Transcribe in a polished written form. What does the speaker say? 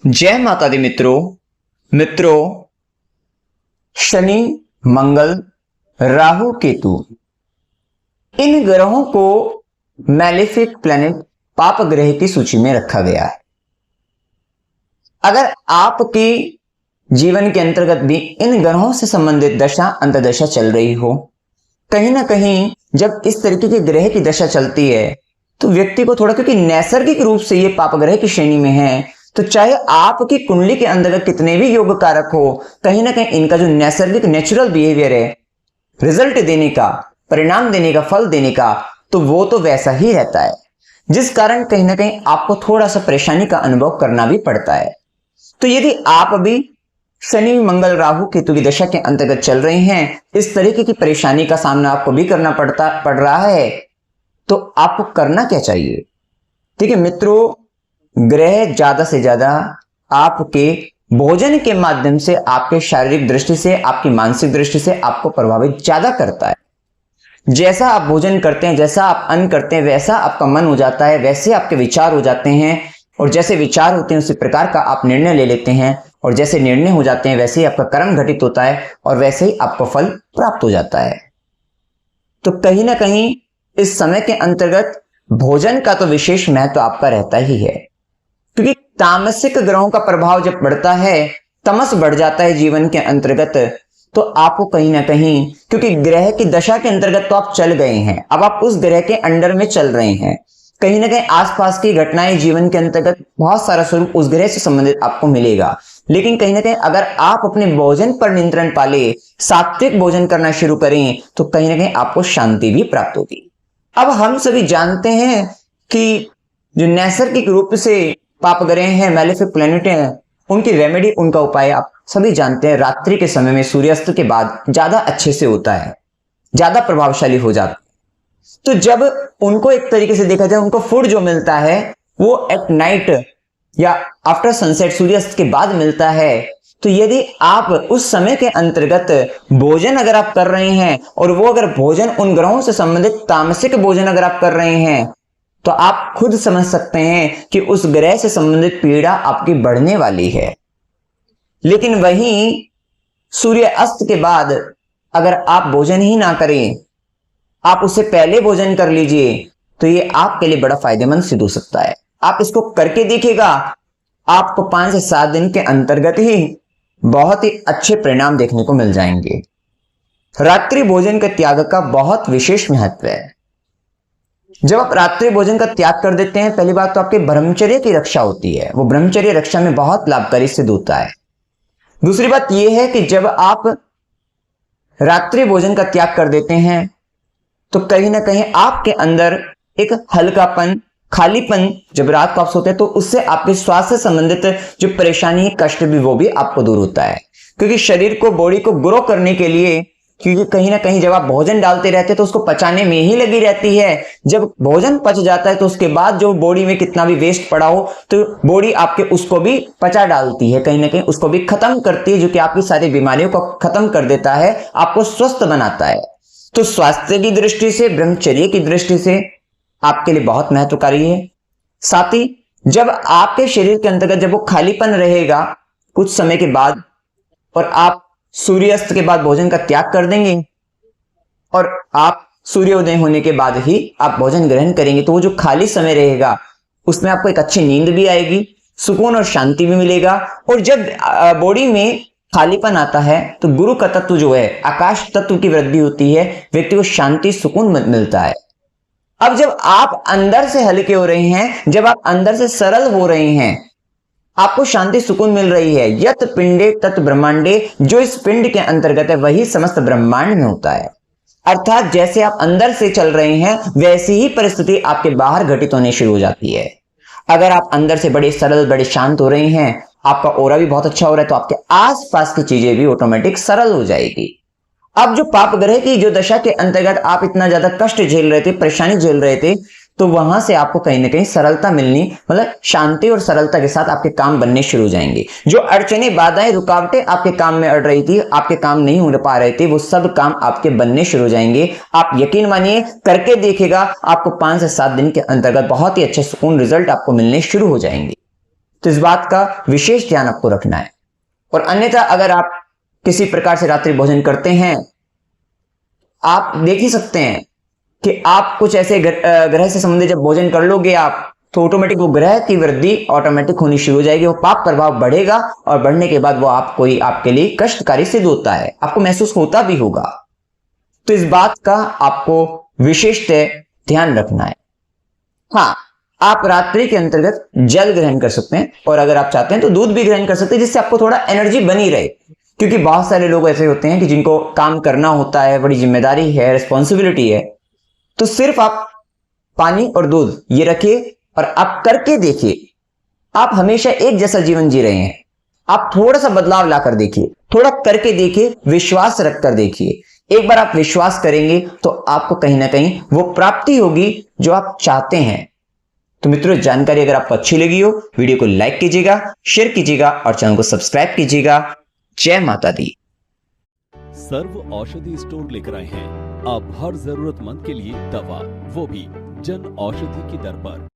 जय माता दी मित्रों शनि, मंगल, राहु, केतु इन ग्रहों को मैलेफिक प्लैनेट, पाप ग्रह की सूची में रखा गया है। अगर आपकी जीवन के अंतर्गत भी इन ग्रहों से संबंधित दशा अंतर्दशा चल रही हो, कहीं ना कहीं जब इस तरीके के ग्रह की दशा चलती है तो व्यक्ति को थोड़ा, क्योंकि नैसर्गिक रूप से ये पाप ग्रह की श्रेणी में है, तो चाहे आपकी कुंडली के अंदर कितने भी योग कारक हो, कहीं ना कहीं इनका जो नैसर्गिक नेचुरल बिहेवियर है, रिजल्ट देने का, परिणाम देने का, फल देने का, तो वो तो वैसा ही रहता है, जिस कारण कहीं ना कहीं आपको थोड़ा सा परेशानी का अनुभव करना भी पड़ता है। तो यदि आप अभी शनि, मंगल, राहु, केतु की दशा के अंतर्गत चल रहे हैं, इस तरीके की परेशानी का सामना आपको भी करना पड़ रहा है, तो आपको करना क्या चाहिए? ठीक है मित्रों, ग्रह ज्यादा से ज्यादा आपके भोजन के माध्यम से, आपके शारीरिक दृष्टि से, आपकी मानसिक दृष्टि से आपको प्रभावित ज्यादा करता है। जैसा आप भोजन करते हैं, जैसा आप अन्न करते हैं, वैसा आपका मन हो जाता है, वैसे आपके विचार हो जाते हैं, और जैसे विचार होते हैं उसी प्रकार का आप निर्णय ले लेते हैं, और जैसे निर्णय हो जाते हैं वैसे ही आपका कर्म घटित होता है, और वैसे ही आपको फल प्राप्त हो जाता है। तो कहीं ना कहीं इस समय के अंतर्गत भोजन का तो विशेष महत्व आपका रहता ही है, क्योंकि तामसिक ग्रहों का प्रभाव जब बढ़ता है, तमस बढ़ जाता है जीवन के अंतर्गत, तो आपको कहीं ना कहीं, क्योंकि ग्रह की दशा के अंतर्गत तो आप चल गए हैं, अब आप उस ग्रह के अंडर में चल रहे हैं, कहीं ना कहीं आसपास की घटनाएं जीवन के अंतर्गत बहुत सारा स्वरूप उस ग्रह से संबंधित आपको मिलेगा। लेकिन कहीं ना कहीं अगर आप अपने भोजन पर नियंत्रण पाले, सात्विक भोजन करना शुरू करें, तो कहीं ना कहीं आपको शांति भी प्राप्त होगी। अब हम सभी जानते हैं कि जो नैसर्गिक रूप से पाप ग्रह हैं, मैलेफिक प्लैनेट हैं, उनकी रेमेडी, उनका उपाय आप सभी जानते हैं, रात्रि के समय में सूर्यास्त के बाद ज्यादा अच्छे से होता है, ज्यादा प्रभावशाली हो जाता है। तो जब उनको एक तरीके से देखा जाए, उनको फूड जो मिलता है वो एट नाइट या आफ्टर सनसेट, सूर्यास्त के बाद मिलता है। तो यदि आप उस समय के अंतर्गत भोजन अगर आप कर रहे हैं, और वो अगर भोजन उन ग्रहों से संबंधित तामसिक भोजन अगर आप कर रहे हैं, तो आप खुद समझ सकते हैं कि उस ग्रह से संबंधित पीड़ा आपकी बढ़ने वाली है। लेकिन वहीं सूर्य अस्त के बाद अगर आप भोजन ही ना करें, आप उससे पहले भोजन कर लीजिए, तो ये आपके लिए बड़ा फायदेमंद सिद्ध हो सकता है। आप इसको करके देखिएगा, आपको 5 से 7 दिन के अंतर्गत ही बहुत ही अच्छे परिणाम देखने को मिल जाएंगे। रात्रि भोजन के त्याग का बहुत विशेष महत्व है। जब आप रात्रि भोजन का त्याग कर देते हैं, पहली बात तो आपके ब्रह्मचर्य की रक्षा होती है, वो ब्रह्मचर्य रक्षा में बहुत लाभकारी सिद्ध होता है। दूसरी बात यह है कि जब आप रात्रि भोजन का त्याग कर देते हैं, तो कहीं ना कहीं आपके अंदर एक हल्कापन, खालीपन, जब रात को आप सोते हैं तो उससे आपके स्वास्थ्य से संबंधित जो परेशानी, कष्ट भी, वो भी आपको दूर होता है। क्योंकि शरीर को, बॉडी को ग्रो करने के लिए, क्योंकि कहीं ना कहीं जब आप भोजन डालते रहते हैं तो उसको पचाने में ही लगी रहती है। जब भोजन पच जाता है तो उसके बाद जो बॉडी में कितना भी वेस्ट पड़ा हो, तो बॉडी आपके उसको भी पचा डालती है, कहीं ना कहीं उसको भी खत्म करती है, जो कि आपकी सारी बीमारियों को खत्म कर देता है, आपको स्वस्थ बनाता है। तो स्वास्थ्य की दृष्टि से, ब्रह्मचर्य की दृष्टि से आपके लिए बहुत महत्वकारी है। साथ ही जब आपके शरीर के अंतर्गत जब वो खालीपन रहेगा कुछ समय के बाद, और आप सूर्यास्त के बाद भोजन का त्याग कर देंगे, और आप सूर्योदय होने के बाद ही आप भोजन ग्रहण करेंगे, तो वो जो खाली समय रहेगा उसमें आपको एक अच्छी नींद भी आएगी, सुकून और शांति भी मिलेगा। और जब बॉडी में खालीपन आता है तो गुरु का तत्व जो है, आकाश तत्व की वृद्धि होती है, व्यक्ति को शांति, सुकून मिलता है। अब जब आप अंदर से हल्के हो रहे हैं, जब आप अंदर से सरल हो रहे हैं, आपको शांति, सुकून मिल रही है। यत पिंडे तत् ब्रह्मांडे, जो इस पिंड के अंतर्गत है वही समस्त ब्रह्मांड में होता है। अर्थात जैसे आप अंदर से चल रहे हैं, वैसी ही परिस्थिति आपके बाहर घटित होने शुरू हो जाती है। अगर आप अंदर से बड़े सरल, बड़े शांत हो रहे हैं, आपका ऑरा भी बहुत अच्छा हो रहा है, तो आपके आसपास की चीजें भी ऑटोमेटिक सरल हो जाएगी। अब जो पाप ग्रह की जो दशा के अंतर्गत आप इतना ज्यादा कष्ट झेल रहे थे, परेशानी झेल रहे थे, तो वहां से आपको कहीं ना कहीं सरलता मिलनी, मतलब शांति और सरलता के साथ आपके काम बनने शुरू हो जाएंगे। जो अड़चने, बाधाएं, रुकावटें आपके काम में अड़ रही थी, आपके काम नहीं हो पा रहे थे, वो सब काम आपके बनने शुरू हो जाएंगे। आप यकीन मानिए, करके देखेगा, आपको 5 से 7 दिन के अंतर्गत बहुत ही अच्छे सुकून रिजल्ट आपको मिलने शुरू हो जाएंगे। तो इस बात का विशेष ध्यान आपको रखना है। और अन्यथा अगर आप किसी प्रकार से रात्रि भोजन करते हैं, आप देख ही सकते हैं कि आप कुछ ऐसे ग्रह से संबंधित जब भोजन कर लोगे आप, तो ऑटोमेटिक वो ग्रह की वृद्धि ऑटोमेटिक होनी शुरू हो जाएगी, वो पाप प्रभाव बढ़ेगा और बढ़ने के बाद वो आपके लिए कष्टकारी सिद्ध होता है, आपको महसूस होता भी होगा। तो इस बात का आपको विशेषतः ध्यान रखना है। हाँ, आप रात्रि के अंतर्गत जल ग्रहण कर सकते हैं और अगर आप चाहते हैं तो दूध भी ग्रहण कर सकते हैं, जिससे आपको थोड़ा एनर्जी बनी रहे, क्योंकि बहुत सारे लोग ऐसे होते हैं कि जिनको काम करना होता है, बड़ी जिम्मेदारी है, रिस्पॉन्सिबिलिटी है, तो सिर्फ आप पानी और दूध ये रखिए और आप करके देखिए। आप हमेशा एक जैसा जीवन जी रहे हैं, आप थोड़ा सा बदलाव लाकर देखिए, थोड़ा करके देखिए, विश्वास रखकर देखिए। एक बार आप विश्वास करेंगे तो आपको कहीं ना कहीं वो प्राप्ति होगी जो आप चाहते हैं। तो मित्रों, जानकारी अगर आपको अच्छी लगी हो, वीडियो को लाइक कीजिएगा, शेयर कीजिएगा और चैनल को सब्सक्राइब कीजिएगा। जय माता दी। सर्व औषधि स्टोर लेकर आए हैं आप हर जरूरतमंद के लिए दवा, वो भी जन औषधि की दर पर।